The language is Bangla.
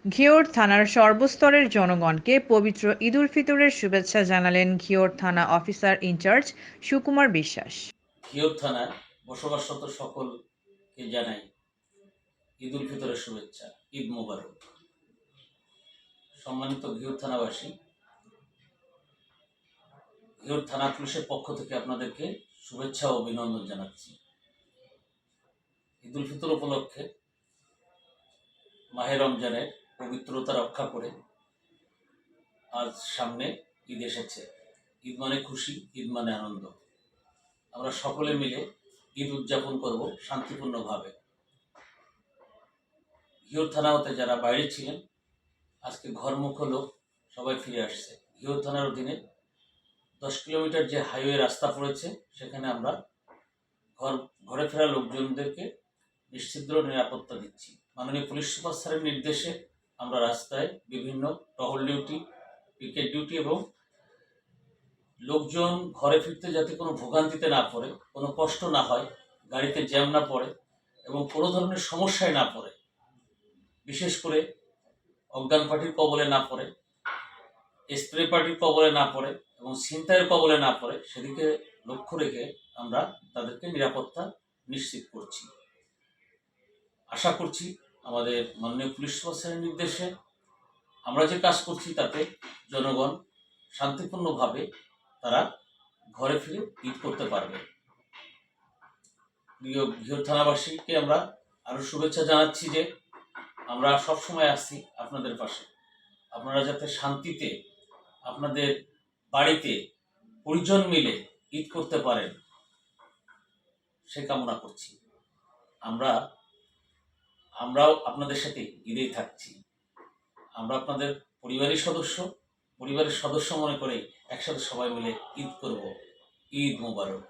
ঘিওর থানার সর্বস্তরের জনগণকে পবিত্র ঈদ উল ফিতরের শুভেচ্ছা জানালেন ঘিওর থানা অফিসার ইনচার্জ সুকুমার বিশ্বাস। ঘিওর থানায় বসবাসরত সকলকে জানাই ঈদ উল ফিতরের শুভেচ্ছা, ঈদ মোবারক। সম্মানিত ঘিওর থানাবাসী, ঘিওর থানা পুলিশের পক্ষ থেকে আপনাদেরকে শুভেচ্ছা ও অভিনন্দন জানাচ্ছি। ঈদ উল ফিতর উপলক্ষে মাহে রমজানের পবিত্রতা রক্ষা করে আজ সামনে ঈদ এসেছে। ঈদ মানে খুশি, ঈদ মানে আনন্দ। আমরা সকলে মিলে ঈদ উদযাপন করব শান্তিপূর্ণভাবে। ঘিওর থানা হতে যারা বাইরে ছিলেন, আজকে ঘরমুখ লোক সবাই ফিরে আসছে। ঘিওর থানার অধীনে 10 কিলোমিটার যে হাইওয়ে রাস্তা পড়েছে, সেখানে আমরা ঘরে ফেরা লোকজনদেরকে নিশ্ছিদ্র নিরাপত্তা দিচ্ছি। মাননীয় পুলিশ সুপার স্যারের নির্দেশে আমরা রাস্তায় বিভিন্ন টহল ডিউটি, পিকেট ডিউটি এবং লোকজন ঘরে ফিরতে যাতে কোনো ভোগান্তিতে না পড়ে, কোনো কষ্ট না হয়, গাড়িতে জ্যাম না পড়ে এবং কোনো ধরনের সমস্যায় না পড়ে, বিশেষ করে অজ্ঞান পার্টির কবলে না পড়ে, স্প্রে পার্টির কবলে না পড়ে এবং ছিনতাইয়ের কবলে না পড়ে, সেদিকে লক্ষ্য রেখে আমরা তাদেরকে নিরাপত্তা নিশ্চিত করছি। আশা করছি আমাদের মাননীয় পুলিশ সুপার নির্দেশে আমরা যে কাজ করছি তাতে জনগণ শান্তিপূর্ণভাবে তারা ঘরে ফিরে ঈদ করতে পারবে। প্রিয় ঘিওর থানাবাসীকে আমরা আরও শুভেচ্ছা জানাচ্ছি যে আমরা সবসময় আসছি আপনাদের পাশে। আপনারা যাতে শান্তিতে আপনাদের বাড়িতে পরিজন মিলে ঈদ করতে পারেন, সে কামনা করছি। আমরাও আপনাদের সাথে ঈদেই থাকছি। আমরা আপনাদের পরিবারের সদস্য মনে করে একসাথে সবাই মিলে ঈদ করব। ঈদ মোবারক।